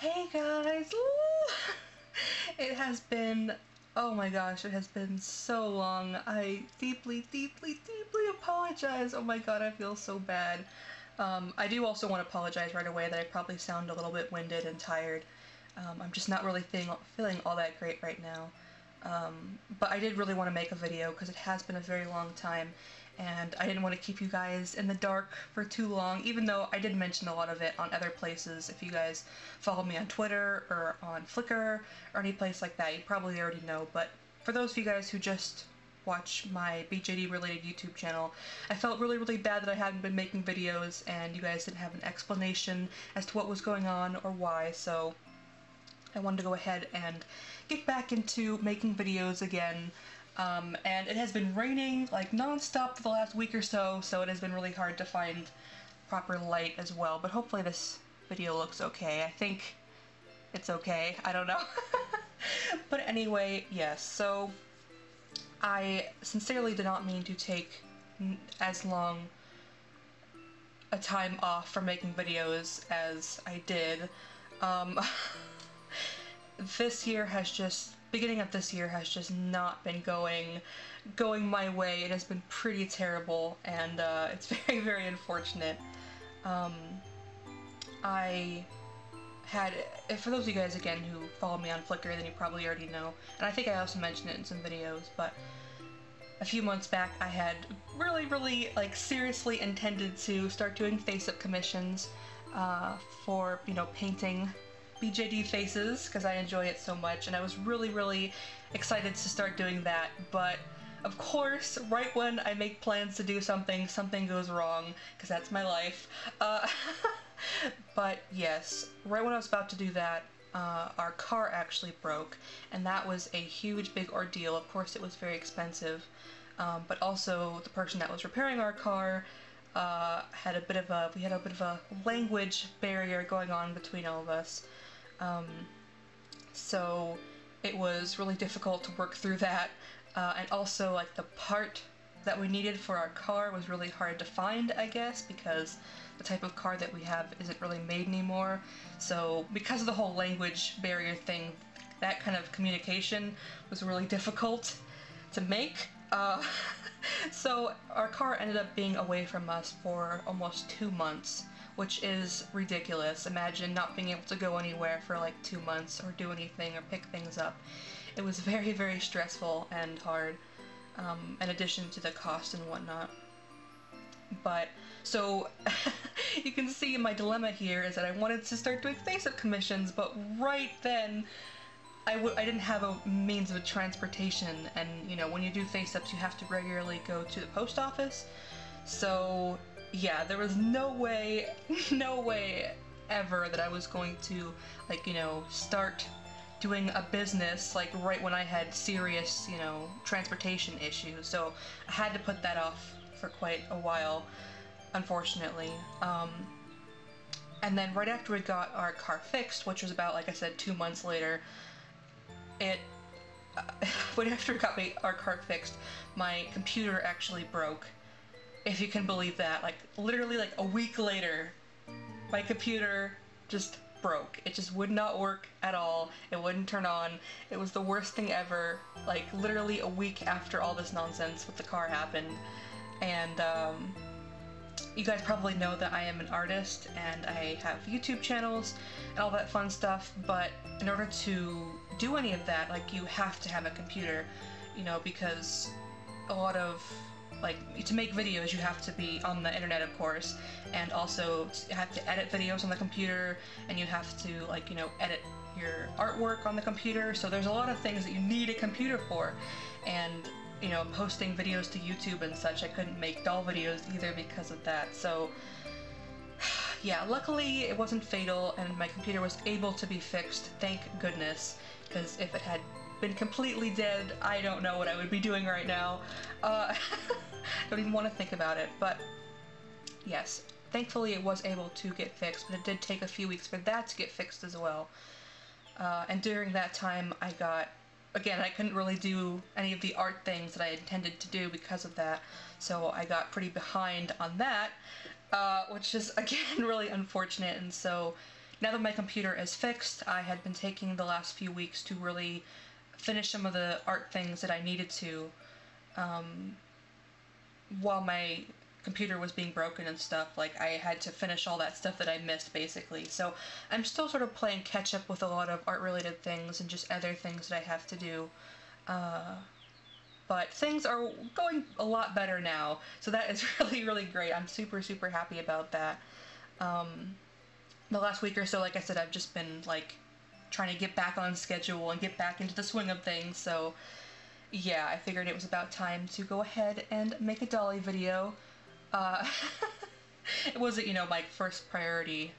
Hey guys! Woo! It has been, oh my gosh, it has been so long. I deeply apologize. Oh my god, I feel so bad. I do also want to apologize right away that I probably sound a little bit winded and tired. I'm just not really feeling all that great right now. But I did really want to make a video because it has been a very long time, and I didn't want to keep you guys in the dark for too long, even though I did mention a lot of it on other places. If you guys follow me on Twitter or on Flickr or any place like that, you probably already know, but for those of you guys who just watch my BJD related YouTube channel, I felt really bad that I hadn't been making videos and you guys didn't have an explanation as to what was going on or why, so I wanted to go ahead and get back into making videos again. And it has been raining like non-stop for the last week or so, so it has been really hard to find proper light as well, but hopefully this video looks okay. I think it's okay. I don't know. But anyway, yes, so I sincerely did not mean to take as long a time off from making videos as I did. This year has just, beginning of this year has just not been going my way. It has been pretty terrible, and it's very unfortunate. I had, for those of you guys again who follow me on Flickr, then you probably already know, and I think I also mentioned it in some videos, but a few months back I had really like seriously intended to start doing face-up commissions for, you know, painting BJD faces because I enjoy it so much, and I was really excited to start doing that, but of course right when I make plans to do something, something goes wrong, because that's my life. But yes, right when I was about to do that, our car actually broke, and that was a huge big ordeal. Of course it was very expensive, but also the person that was repairing our car had a bit of a language barrier going on between all of us. So it was really difficult to work through that, and also like the part that we needed for our car was really hard to find, I guess, because the type of car that we have isn't really made anymore. So because of the whole language barrier thing, that kind of communication was really difficult to make. So our car ended up being away from us for almost 2 months, which is ridiculous. Imagine not being able to go anywhere for like 2 months or do anything or pick things up. It was very stressful and hard, in addition to the cost and whatnot. But, so, you can see my dilemma here is that I wanted to start doing face-up commissions, but right then, I didn't have a means of transportation, and, you know, when you do face-ups you have to regularly go to the post office, so yeah, there was no way ever that I was going to, like, you know, start doing a business, like, right when I had serious, you know, transportation issues, so I had to put that off for quite a while, unfortunately. And then right after we got our car fixed, which was about, like I said, 2 months later, right after we got our car fixed, my computer actually broke. If you can believe that, like, literally like a week later, my computer just broke. It just would not work at all. It wouldn't turn on. It was the worst thing ever, like, literally a week after all this nonsense with the car happened. And, you guys probably know that I am an artist and I have YouTube channels and all that fun stuff, but in order to do any of that, like, you have to have a computer, you know, because a lot of, like, to make videos you have to be on the internet, of course, and also you have to edit videos on the computer, and you have to, like, you know, edit your artwork on the computer, so there's a lot of things that you need a computer for, and, you know, posting videos to YouTube and such, I couldn't make doll videos either because of that, so yeah, luckily it wasn't fatal and my computer was able to be fixed, thank goodness, because if it had been completely dead, I don't know what I would be doing right now. Don't even want to think about it, but yes, thankfully it was able to get fixed, but it did take a few weeks for that to get fixed as well. And during that time I got, again, I couldn't really do any of the art things that I intended to do because of that, so I got pretty behind on that, which is, again, really unfortunate, and so now that my computer is fixed, I had been taking the last few weeks to really finish some of the art things that I needed to while my computer was being broken and stuff. Like, I had to finish all that stuff that I missed, basically. So I'm still sort of playing catch up with a lot of art-related things and just other things that I have to do. But things are going a lot better now, so that is really, really great. I'm super, super happy about that. The last week or so, like I said, I've just been, like, trying to get back on schedule and get back into the swing of things, so yeah, I figured it was about time to go ahead and make a dolly video. It wasn't, you know, my first priority,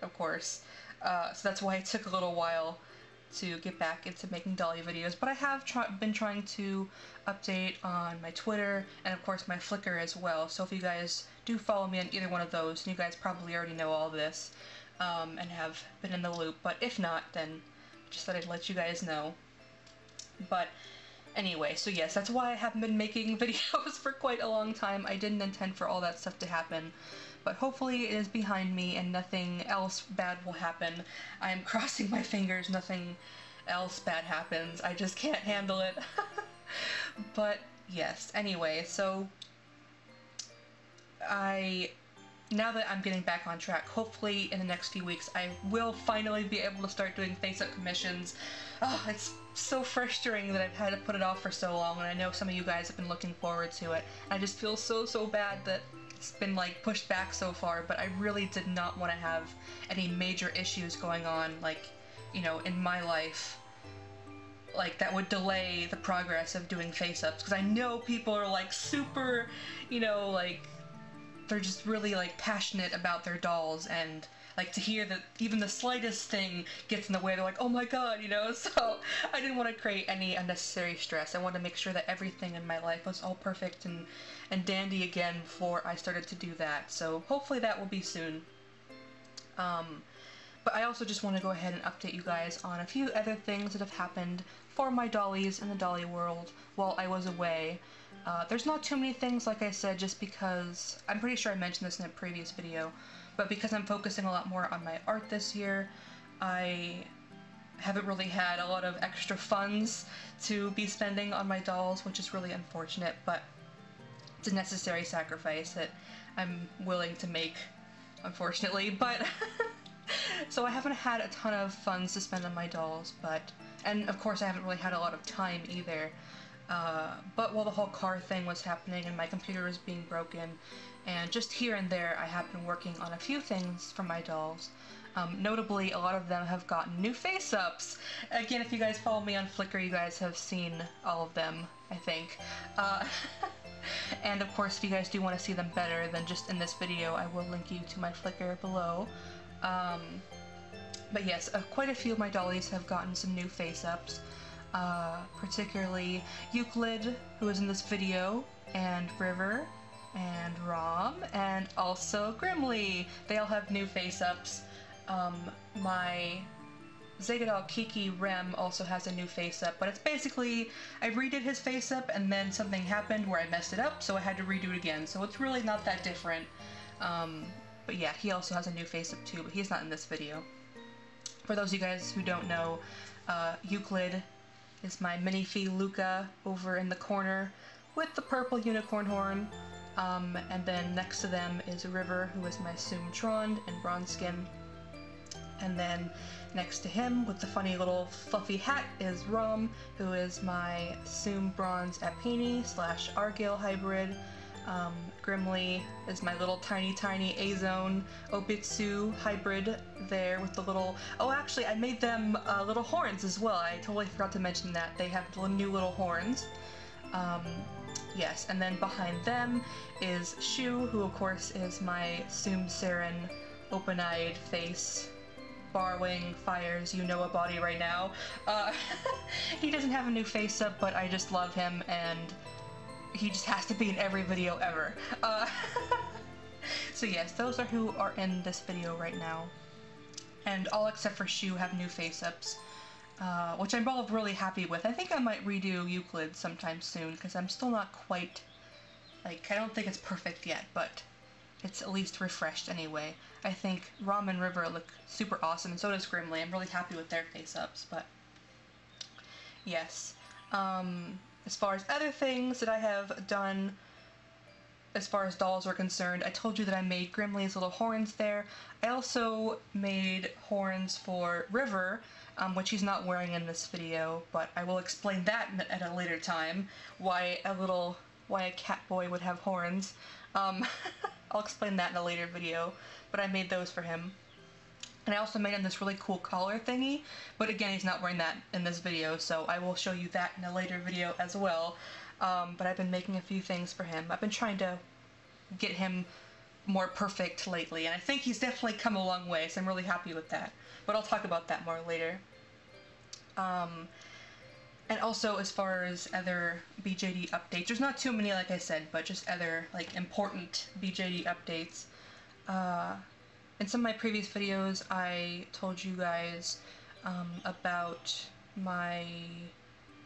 of course, so that's why it took a little while to get back into making dolly videos, but I have been trying to update on my Twitter and of course my Flickr as well, so if you guys do follow me on either one of those, you guys probably already know all this and have been in the loop, but if not, then just thought I'd let you guys know. But anyway, so yes, that's why I haven't been making videos for quite a long time. I didn't intend for all that stuff to happen, but hopefully it is behind me and nothing else bad will happen. I'm crossing my fingers nothing else bad happens. I just can't handle it. But yes, anyway, so now that I'm getting back on track, hopefully in the next few weeks I will finally be able to start doing face-up commissions. Oh, it's so frustrating that I've had to put it off for so long, and I know some of you guys have been looking forward to it. I just feel so, so bad that it's been, like, pushed back so far, but I really did not want to have any major issues going on, like, you know, in my life, like, that would delay the progress of doing face-ups, because I know people are, like, super, you know, like, they're just really, like, passionate about their dolls, and, like, to hear that even the slightest thing gets in the way, they're like, oh my god, you know, so I didn't want to create any unnecessary stress. I wanted to make sure that everything in my life was all perfect and dandy again before I started to do that, so hopefully that will be soon. But I also just want to go ahead and update you guys on a few other things that have happened for my dollies in the dolly world while I was away. There's not too many things, like I said, just because, I'm pretty sure I mentioned this in a previous video, but because I'm focusing a lot more on my art this year, I haven't really had a lot of extra funds to be spending on my dolls, which is really unfortunate, but it's a necessary sacrifice that I'm willing to make, unfortunately, but so I haven't had a ton of funds to spend on my dolls, and of course I haven't really had a lot of time either. But while the whole car thing was happening and my computer was being broken, and just here and there I have been working on a few things for my dolls. Notably, a lot of them have gotten new face-ups. Again, if you guys follow me on Flickr, you guys have seen all of them, I think. And of course, if you guys do want to see them better than just in this video, I will link you to my Flickr below. But yes, quite a few of my dollies have gotten some new face-ups. Particularly Euclid, who is in this video, and River, and Raum, and also Grimly. They all have new face-ups. My Xagadoll Kiki Rem also has a new face-up, but it's basically, I redid his face-up and then something happened where I messed it up, so I had to redo it again, so it's really not that different. But yeah, he also has a new face-up too, but he's not in this video. For those of you guys who don't know, Euclid is my minifee Luca over in the corner with the purple unicorn horn, and then next to them is River, who is my Soom Trond in bronze skin, and then next to him with the funny little fluffy hat is Raum, who is my Soom Bronze Appini / Argil hybrid. Grimly is my little tiny A-Zone Obitsu hybrid there with the little, oh actually I made them little horns as well, I totally forgot to mention that. They have new little horns. Yes, and then behind them is Shu, who of course is my Soom Serin open-eyed face, borrowing fires, you know a body right now. He doesn't have a new face up, but I just love him and he just has to be in every video ever. So yes, those are who are in this video right now. And all except for Shu have new face-ups, which I'm both really happy with. I think I might redo Euclid sometime soon, because I'm still not quite, like, I don't think it's perfect yet, but it's at least refreshed anyway. I think Raum and River look super awesome, and so does Grimly. I'm really happy with their face-ups, but yes. As far as other things that I have done, as far as dolls are concerned, I told you that I made Grimly's little horns there. I also made horns for River, which he's not wearing in this video, but I will explain that at a later time, why a cat boy would have horns. I'll explain that in a later video, but I made those for him. And I also made him this really cool collar thingy, but again, he's not wearing that in this video, so I will show you that in a later video as well. But I've been making a few things for him. I've been trying to get him more perfect lately, and I think he's definitely come a long way, so I'm really happy with that. But I'll talk about that more later. And also, as far as other BJD updates, there's not too many, like I said, but just other, like, important BJD updates. In some of my previous videos, I told you guys about my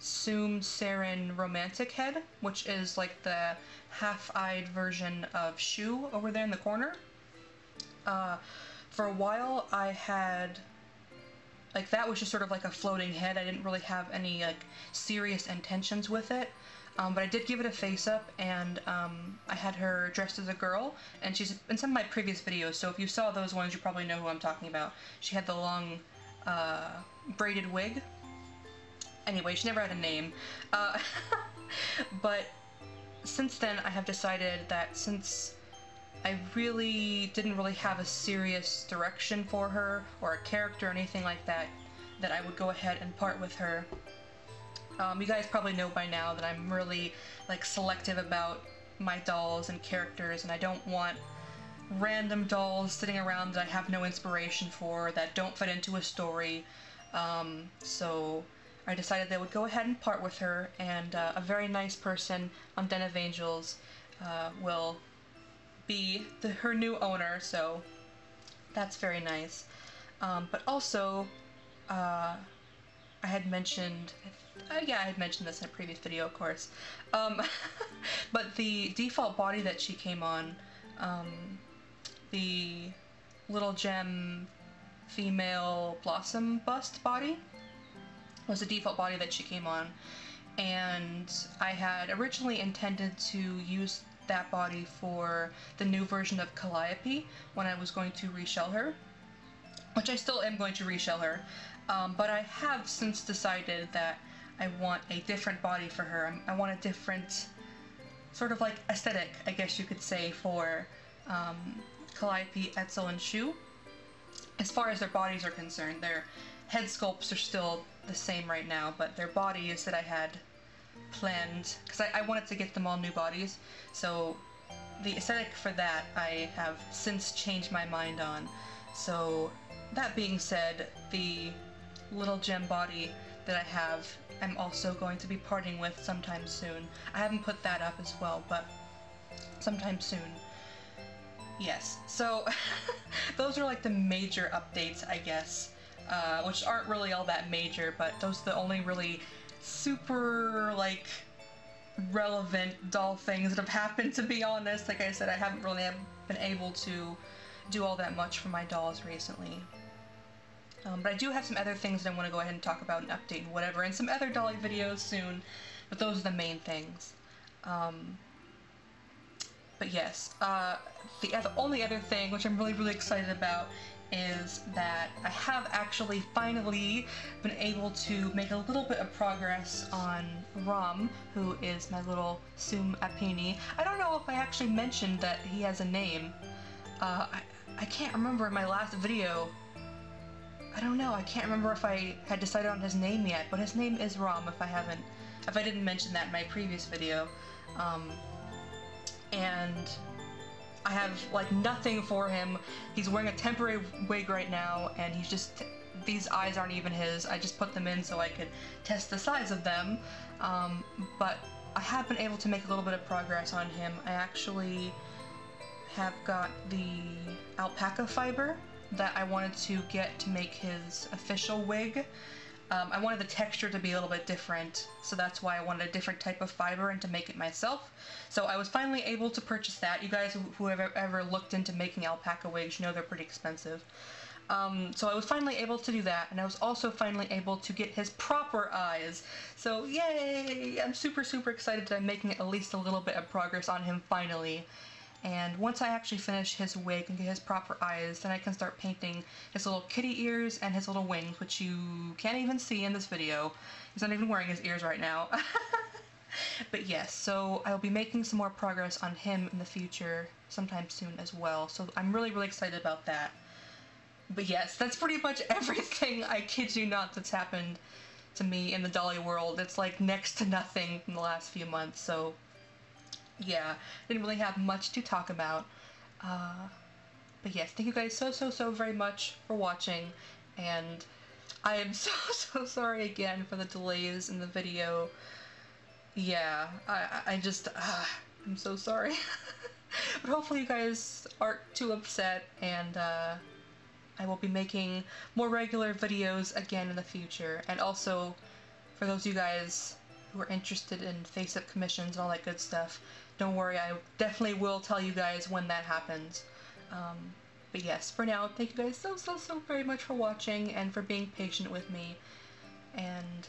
Soom Serin romantic head, which is like the half-eyed version of Shu over there in the corner. For a while, I had, like, that was just sort of like a floating head. I didn't really have any, like, serious intentions with it. But I did give it a face-up, and I had her dressed as a girl, and she's in some of my previous videos, so if you saw those ones, you probably know who I'm talking about. She had the long, braided wig. Anyway, she never had a name. But since then, I have decided that since I didn't really have a serious direction for her, or a character or anything like that, that I would go ahead and part with her. You guys probably know by now that I'm really, like, selective about my dolls and characters, and I don't want random dolls sitting around that I have no inspiration for, that don't fit into a story. So I decided that I would go ahead and part with her, and a very nice person on Den of Angels will be her new owner, so that's very nice. But also, I had mentioned, yeah, I had mentioned this in a previous video, of course, but the default body that she came on, the Little Gem female Blossom bust body, was the default body that she came on, and I had originally intended to use that body for the new version of Calliope when I was going to reshell her, which I still am going to reshell her, but I have since decided that I want a different body for her. I want a different sort of like aesthetic, I guess you could say, for Calliope, Etzel, and Shu. As far as their bodies are concerned, their head sculpts are still the same right now, but their bodies that I had planned, because I wanted to get them all new bodies, so the aesthetic for that I have since changed my mind on. So that being said, the Little Gem body that I have, I'm also going to be parting with sometime soon. I haven't put that up as well, but sometime soon. Yes, so those are like the major updates, I guess, which aren't really all that major, but those are the only really super, like, relevant doll things that have happened, to be honest. Like I said, I haven't really been able to do all that much for my dolls recently. But I do have some other things that I want to go ahead and talk about and update and whatever, and some other dolly videos soon, but those are the main things. But yes, the only other thing, which I'm really excited about, is that I have actually finally been able to make a little bit of progress on Raum, who is my little Soom Appini. I don't know if I actually mentioned that he has a name. I can't remember in my last video. I don't know, I can't remember if I had decided on his name yet, but his name is Raum if I didn't mention that in my previous video. And I have, like, nothing for him. He's wearing a temporary wig right now, and he's just, these eyes aren't even his. I just put them in so I could test the size of them. But I have been able to make a little bit of progress on him. I actually have got the alpaca fiber that I wanted to get to make his official wig. I wanted the texture to be a little bit different, so that's why I wanted a different type of fiber and to make it myself. So I was finally able to purchase that. You guys who have ever looked into making alpaca wigs, you know they're pretty expensive. So I was finally able to do that, and I was also finally able to get his proper eyes. So yay! I'm super, super excited that I'm making at least a little bit of progress on him finally. And once I actually finish his wig and get his proper eyes, then I can start painting his little kitty ears and his little wings, which you can't even see in this video. He's not even wearing his ears right now. But yes, so I'll be making some more progress on him in the future sometime soon as well. So I'm really, really excited about that. But yes, that's pretty much everything, I kid you not, that's happened to me in the dolly world. It's like next to nothing in the last few months, so yeah, didn't really have much to talk about. But yes, thank you guys so very much for watching, and I am so sorry again for the delays in the video. Yeah, I just, I'm so sorry. But hopefully you guys aren't too upset, and I will be making more regular videos again in the future. And also, for those of you guys who are interested in face-up commissions and all that good stuff, don't worry, I definitely will tell you guys when that happens. But yes, for now, thank you guys so very much for watching and for being patient with me. And